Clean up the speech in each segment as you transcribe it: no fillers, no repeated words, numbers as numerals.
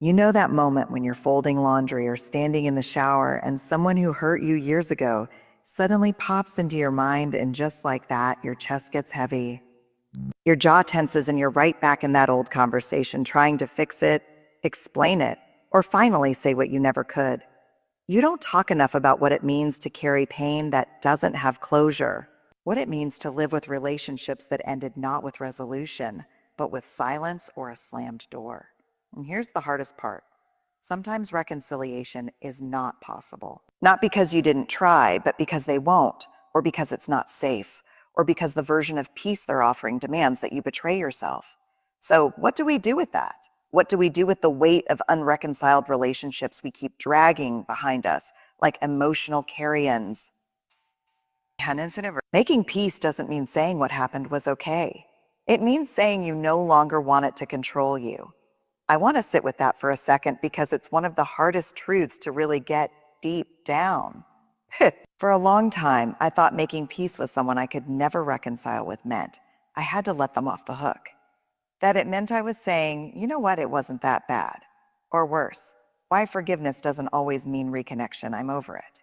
You know that moment when you're folding laundry or standing in the shower and someone who hurt you years ago suddenly pops into your mind, and just like that, your chest gets heavy. Your jaw tenses and you're right back in that old conversation, trying to fix it, explain it, or finally say what you never could. You don't talk enough about what it means to carry pain that doesn't have closure, what it means to live with relationships that ended not with resolution, but with silence or a slammed door. And here's the hardest part. Sometimes reconciliation is not possible. Not because you didn't try, but because they won't, or because it's not safe, or because the version of peace they're offering demands that you betray yourself. So, what do we do with that? What do we do with the weight of unreconciled relationships we keep dragging behind us, like emotional carry-ins? Making peace doesn't mean saying what happened was okay. It means saying you no longer want it to control you. I want to sit with that for a second because it's one of the hardest truths to really get deep down. For a long time, I thought making peace with someone I could never reconcile with meant I had to let them off the hook. That it meant I was saying, you know what, it wasn't that bad. Or worse, why forgiveness doesn't always mean reconnection, I'm over it.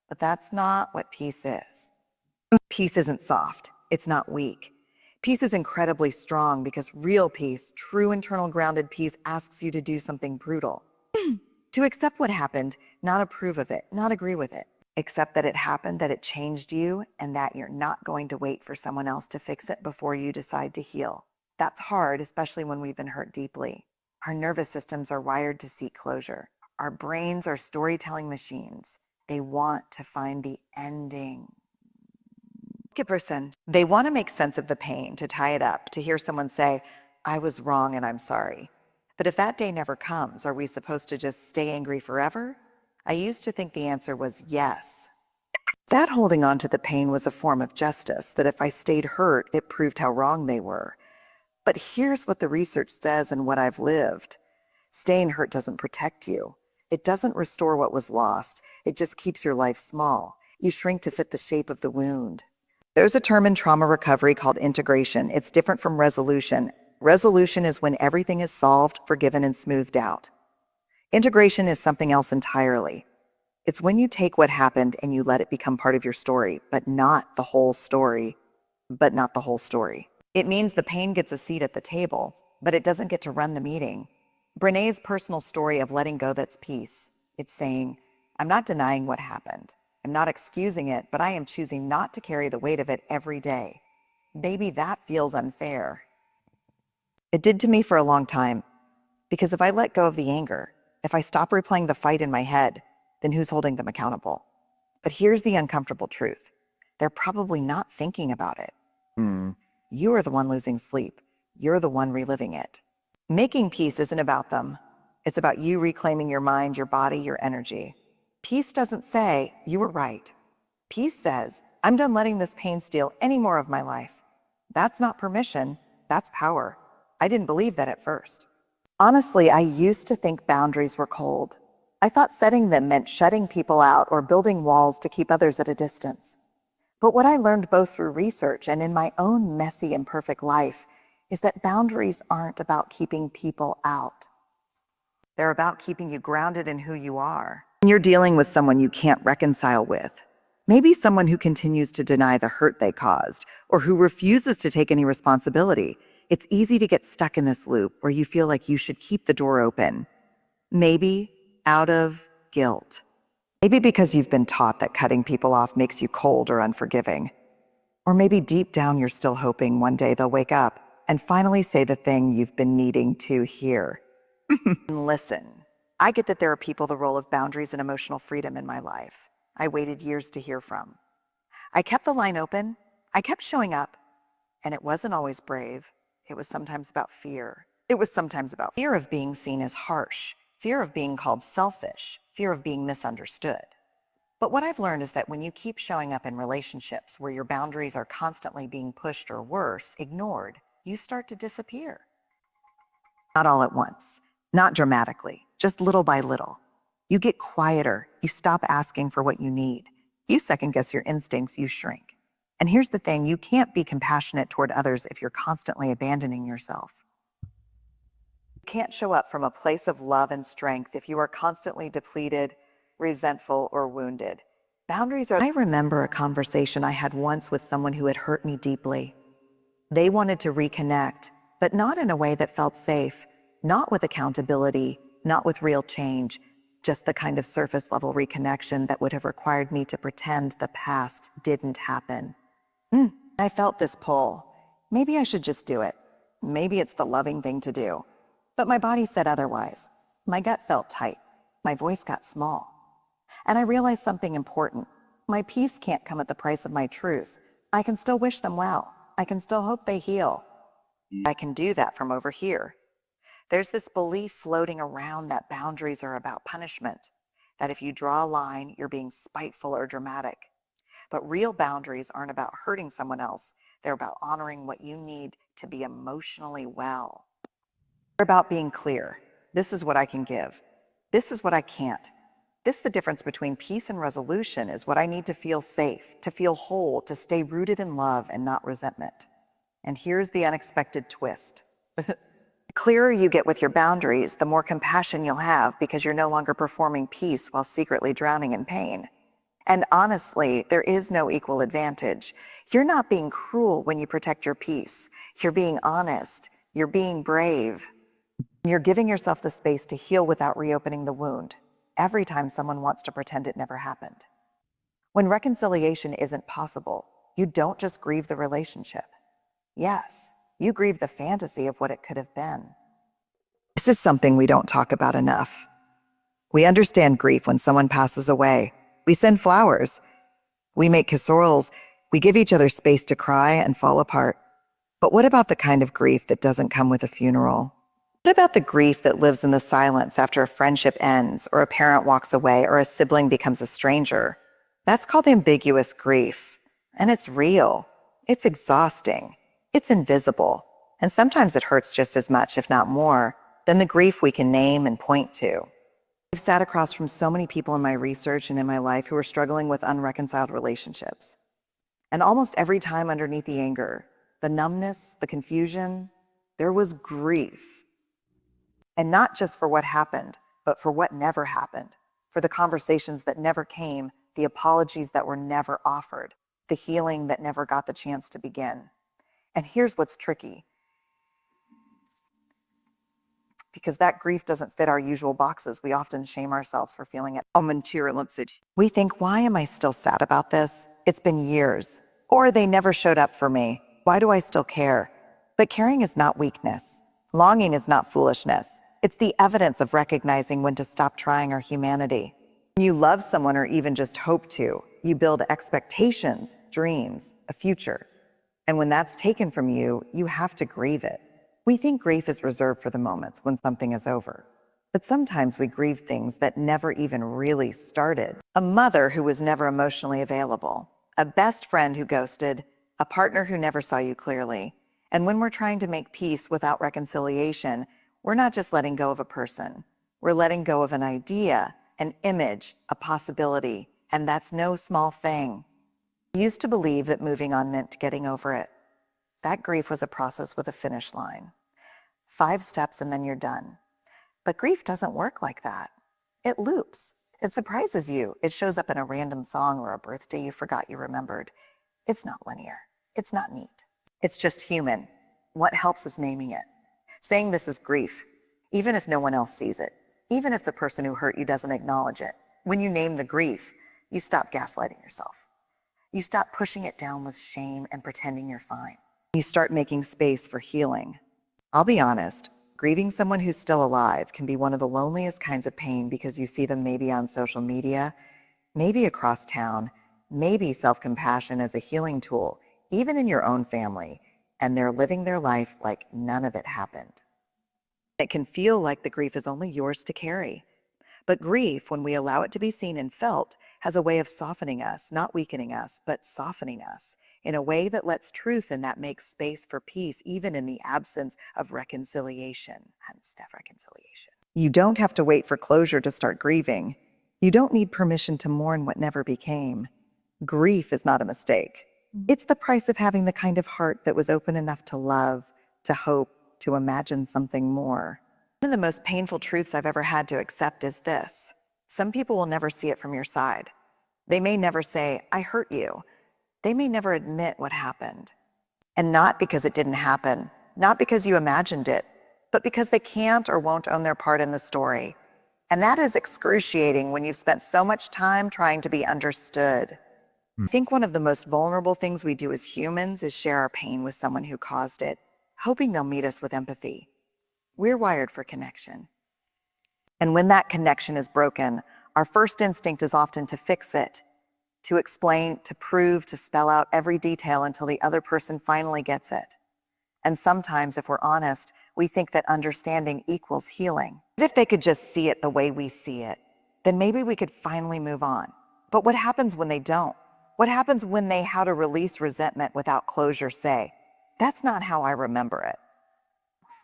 But that's not what peace is. Peace isn't soft, it's not weak. Peace is incredibly strong because real peace, true internal grounded peace, asks you to do something brutal. To accept what happened, not approve of it, not agree with it. Accept that it happened, that it changed you, and that you're not going to wait for someone else to fix it before you decide to heal. That's hard, especially when we've been hurt deeply. Our nervous systems are wired to seek closure. Our brains are storytelling machines. They want to find the ending. They want to make sense of the pain, to tie it up, to hear someone say, I was wrong and I'm sorry. But if that day never comes, are we supposed to just stay angry forever? I used to think the answer was yes. That holding on to the pain was a form of justice, that if I stayed hurt, it proved how wrong they were. But here's what the research says and what I've lived. Staying hurt doesn't protect you. It doesn't restore what was lost. It just keeps your life small. You shrink to fit the shape of the wound. There's a term in trauma recovery called integration. It's different from resolution. Resolution is when everything is solved, forgiven, and smoothed out. Integration is something else entirely. It's when you take what happened and you let it become part of your story, but not the whole story. It means the pain gets a seat at the table, but it doesn't get to run the meeting. Brené's personal story of letting go, that's peace. It's saying, I'm not denying what happened. I'm not excusing it, but I am choosing not to carry the weight of it every day. Maybe that feels unfair. It did to me for a long time, because if I let go of the anger, if I stop replaying the fight in my head, then who's holding them accountable? But here's the uncomfortable truth. They're probably not thinking about it. You are the one losing sleep. You're the one reliving it. Making peace isn't about them. It's about you reclaiming your mind, your body, your energy. Peace doesn't say, you were right. Peace says, I'm done letting this pain steal any more of my life. That's not permission, that's power. I didn't believe that at first. Honestly, I used to think boundaries were cold. I thought setting them meant shutting people out or building walls to keep others at a distance. But what I learned both through research and in my own messy, imperfect life is that boundaries aren't about keeping people out. They're about keeping you grounded in who you are. When you're dealing with someone you can't reconcile with, maybe someone who continues to deny the hurt they caused, or who refuses to take any responsibility, it's easy to get stuck in this loop where you feel like you should keep the door open. Maybe out of guilt. Maybe because you've been taught that cutting people off makes you cold or unforgiving. Or maybe deep down you're still hoping one day they'll wake up and finally say the thing you've been needing to hear. Listen, I get that there are people the role of boundaries and emotional freedom in my life. I waited years to hear from. I kept the line open. I kept showing up. And it wasn't always brave. It was sometimes about fear. It was sometimes about fear of being seen as harsh, fear of being called selfish, fear of being misunderstood. But what I've learned is that when you keep showing up in relationships where your boundaries are constantly being pushed or worse, ignored, you start to disappear. Not all at once, not dramatically, just little by little. You get quieter, you stop asking for what you need. You second guess your instincts, you shrink. And here's the thing, you can't be compassionate toward others if you're constantly abandoning yourself. You can't show up from a place of love and strength if you are constantly depleted, resentful, or wounded. Boundaries are. I remember a conversation I had once with someone who had hurt me deeply. They wanted to reconnect, but not in a way that felt safe, not with accountability, not with real change, just the kind of surface level reconnection that would have required me to pretend the past didn't happen. I felt this pull. Maybe I should just do it. Maybe it's the loving thing to do. But my body said otherwise. My gut felt tight. My voice got small. And I realized something important. My peace can't come at the price of my truth. I can still wish them well. I can still hope they heal. I can do that from over here. There's this belief floating around that boundaries are about punishment, that if you draw a line, you're being spiteful or dramatic. But real boundaries aren't about hurting someone else. They're about honoring what you need to be emotionally well. They're about being clear. This is what I can give. This is what I can't. The difference between peace and resolution is what I need to feel safe, to feel whole, to stay rooted in love and not resentment. And here's the unexpected twist. The clearer you get with your boundaries, the more compassion you'll have because you're no longer performing peace while secretly drowning in pain. And honestly, there is no equal advantage. You're not being cruel when you protect your peace. You're being honest. You're being brave. You're giving yourself the space to heal without reopening the wound every time someone wants to pretend it never happened. When reconciliation isn't possible, you don't just grieve the relationship. Yes, you grieve the fantasy of what it could have been. This is something we don't talk about enough. We understand grief when someone passes away. We send flowers. We make casseroles. We give each other space to cry and fall apart. But what about the kind of grief that doesn't come with a funeral? What about the grief that lives in the silence after a friendship ends, or a parent walks away, or a sibling becomes a stranger? That's called ambiguous grief. And it's real. It's exhausting. It's invisible. And sometimes it hurts just as much, if not more, than the grief we can name and point to. I've sat across from so many people in my research and in my life who are struggling with unreconciled relationships. And almost every time underneath the anger, the numbness, the confusion, there was grief. And not just for what happened, but for what never happened, for the conversations that never came, the apologies that were never offered, the healing that never got the chance to begin. And here's what's tricky. Because that grief doesn't fit our usual boxes, we often shame ourselves for feeling it. We think, why am I still sad about this? It's been years. Or they never showed up for me. Why do I still care? But caring is not weakness. Longing is not foolishness. It's the evidence of recognizing when to stop trying our humanity. When you love someone or even just hope to, you build expectations, dreams, a future. And when that's taken from you, you have to grieve it. We think grief is reserved for the moments when something is over. But sometimes we grieve things that never even really started. A mother who was never emotionally available, a best friend who ghosted, a partner who never saw you clearly. And when we're trying to make peace without reconciliation, we're not just letting go of a person. We're letting go of an idea, an image, a possibility, and that's no small thing. I used to believe that moving on meant getting over it. That grief was a process with a finish line. 5 steps and then you're done. But grief doesn't work like that. It loops. It surprises you. It shows up in a random song or a birthday you forgot you remembered. It's not linear. It's not neat. It's just human. What helps is naming it. Saying this is grief, even if no one else sees it, even if the person who hurt you doesn't acknowledge it. When you name the grief, you stop gaslighting yourself. You stop pushing it down with shame and pretending you're fine. You start making space for healing. I'll be honest, grieving someone who's still alive can be one of the loneliest kinds of pain because you see them maybe on social media, maybe across town, maybe self-compassion as a healing tool, even in your own family, and they're living their life like none of it happened. It can feel like the grief is only yours to carry. But grief, when we allow it to be seen and felt, has a way of softening us, not weakening us, but softening us in a way that lets truth and that makes space for peace, even in the absence of reconciliation. Hence, reconciliation. You don't have to wait for closure to start grieving. You don't need permission to mourn what never became. Grief is not a mistake. It's the price of having the kind of heart that was open enough to love, to hope, to imagine something more. One of the most painful truths I've ever had to accept is this. Some people will never see it from your side. They may never say, I hurt you. They may never admit what happened. And not because it didn't happen, not because you imagined it, but because they can't or won't own their part in the story. And that is excruciating when you've spent so much time trying to be understood. I think one of the most vulnerable things we do as humans is share our pain with someone who caused it, hoping they'll meet us with empathy. We're wired for connection. And when that connection is broken, our first instinct is often to fix it, to explain, to prove, to spell out every detail until the other person finally gets it. And sometimes, if we're honest, we think that understanding equals healing. But if they could just see it the way we see it, then maybe we could finally move on. But what happens when they don't? What happens when they how to release resentment without closure say, that's not how I remember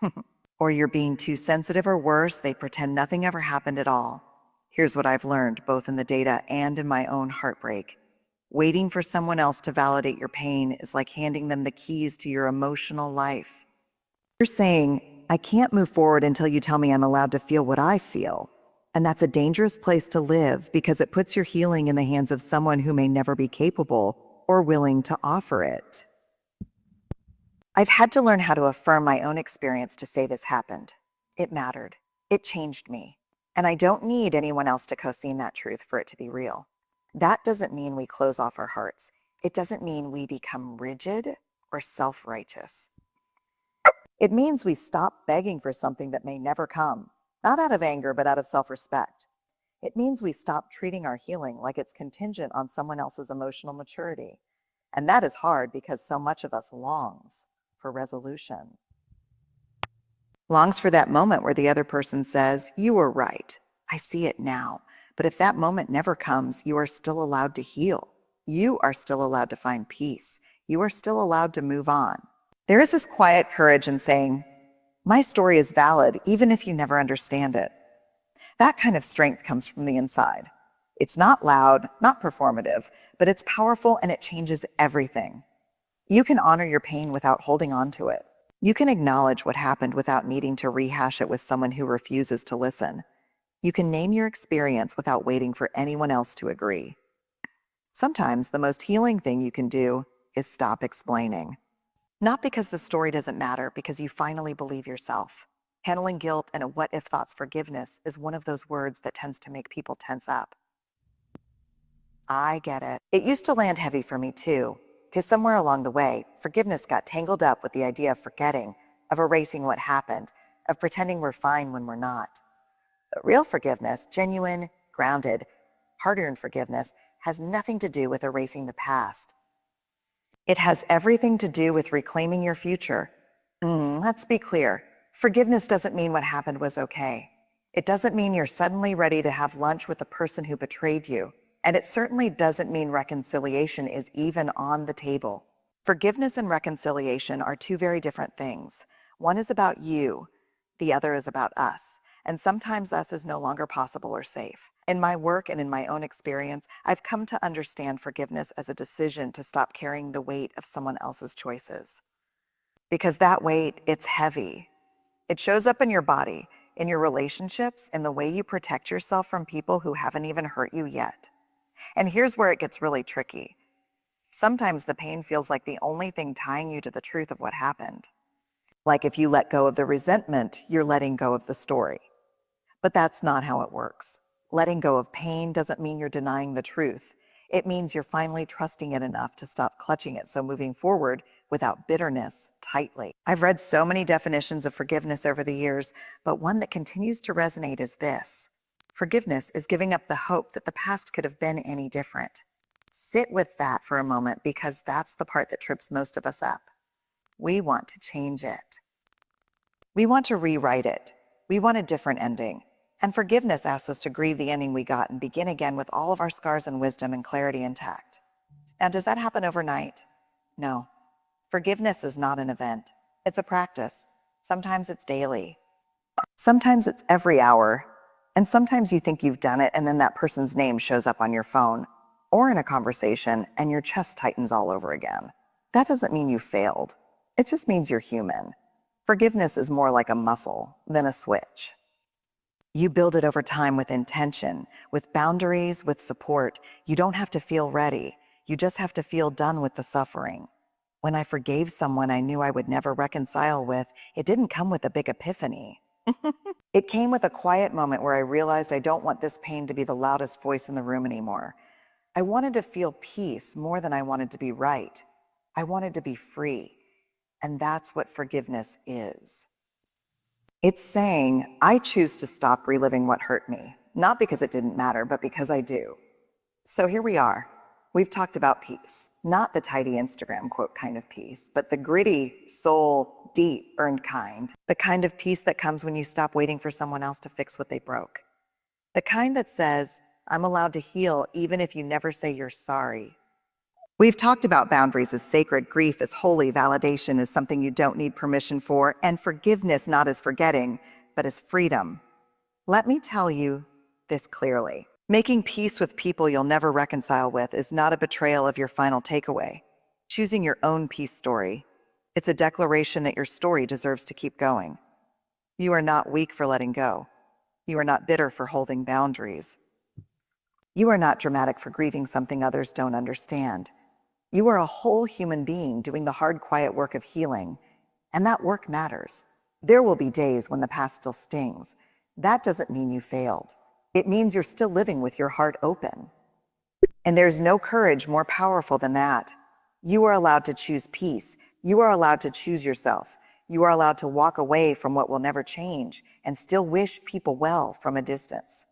it? Or you're being too sensitive, or worse, they pretend nothing ever happened at all. Here's what I've learned, both in the data and in my own heartbreak. Waiting for someone else to validate your pain is like handing them the keys to your emotional life. You're saying, I can't move forward until you tell me I'm allowed to feel what I feel. And that's a dangerous place to live because it puts your healing in the hands of someone who may never be capable or willing to offer it. I've had to learn how to affirm my own experience to say this happened. It mattered. It changed me. And I don't need anyone else to co-sign that truth for it to be real. That doesn't mean we close off our hearts. It doesn't mean we become rigid or self-righteous. It means we stop begging for something that may never come, not out of anger, but out of self-respect. It means we stop treating our healing like it's contingent on someone else's emotional maturity. And that is hard because so much of us longs for resolution. Longs for that moment where the other person says, you were right. I see it now. But if that moment never comes, you are still allowed to heal. You are still allowed to find peace. You are still allowed to move on. There is this quiet courage in saying, my story is valid even if you never understand it. That kind of strength comes from the inside. It's not loud, not performative, but it's powerful and it changes everything. You can honor your pain without holding on to it. You can acknowledge what happened without needing to rehash it with someone who refuses to listen. You can name your experience without waiting for anyone else to agree. Sometimes the most healing thing you can do is stop explaining. Not because the story doesn't matter, because you finally believe yourself. Handling guilt and a what-if thoughts forgiveness is one of those words that tends to make people tense up. I get it. It used to land heavy for me too, because somewhere along the way, forgiveness got tangled up with the idea of forgetting, of erasing what happened, of pretending we're fine when we're not. But real forgiveness, genuine, grounded, hard-earned forgiveness, has nothing to do with erasing the past. It has everything to do with reclaiming your future. Let's be clear. Forgiveness doesn't mean what happened was okay. It doesn't mean you're suddenly ready to have lunch with the person who betrayed you. And it certainly doesn't mean reconciliation is even on the table. Forgiveness and reconciliation are two very different things. One is about you, the other is about us. And sometimes us is no longer possible or safe. In my work and in my own experience, I've come to understand forgiveness as a decision to stop carrying the weight of someone else's choices. Because that weight, it's heavy. It shows up in your body, in your relationships, in the way you protect yourself from people who haven't even hurt you yet. And here's where it gets really tricky. Sometimes the pain feels like the only thing tying you to the truth of what happened. Like if you let go of the resentment, you're letting go of the story. But that's not how it works. Letting go of pain doesn't mean you're denying the truth. It means you're finally trusting it enough to stop clutching it, so moving forward without bitterness tightly. I've read so many definitions of forgiveness over the years, but one that continues to resonate is this. Forgiveness is giving up the hope that the past could have been any different. Sit with that for a moment, because that's the part that trips most of us up. We want to change it. We want to rewrite it. We want a different ending. And forgiveness asks us to grieve the ending we got and begin again with all of our scars and wisdom and clarity intact. Now, does that happen overnight? No. Forgiveness is not an event. It's a practice. Sometimes it's daily. Sometimes it's every hour. And sometimes you think you've done it and then that person's name shows up on your phone or in a conversation and your chest tightens all over again. That doesn't mean you failed. It just means you're human. Forgiveness is more like a muscle than a switch. You build it over time with intention, with boundaries, with support. You don't have to feel ready. You just have to feel done with the suffering. When I forgave someone I knew I would never reconcile with, it didn't come with a big epiphany. It came with a quiet moment where I realized I don't want this pain to be the loudest voice in the room anymore. I wanted to feel peace more than I wanted to be right. I wanted to be free. And that's what forgiveness is. It's saying, I choose to stop reliving what hurt me, not because it didn't matter, but because I do. So here we are. We've talked about peace, not the tidy Instagram quote kind of peace, but the gritty, soul, deep, earned kind. The kind of peace that comes when you stop waiting for someone else to fix what they broke. The kind that says, I'm allowed to heal even if you never say you're sorry. We've talked about boundaries as sacred, grief as holy, validation as something you don't need permission for, and forgiveness not as forgetting, but as freedom. Let me tell you this clearly. Making peace with people you'll never reconcile with is not a betrayal of your final takeaway. Choosing your own peace story. It's a declaration that your story deserves to keep going. You are not weak for letting go. You are not bitter for holding boundaries. You are not dramatic for grieving something others don't understand. You are a whole human being doing the hard, quiet work of healing, and that work matters. There will be days when the past still stings. That doesn't mean you failed. It means you're still living with your heart open. And there's no courage more powerful than that. You are allowed to choose peace. You are allowed to choose yourself. You are allowed to walk away from what will never change and still wish people well from a distance.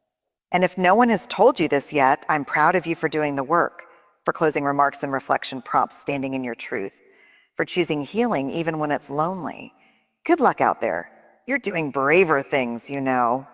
And if no one has told you this yet, I'm proud of you for doing the work, for closing remarks and reflection prompts standing in your truth, for choosing healing even when it's lonely. Good luck out there. You're doing braver things, you know.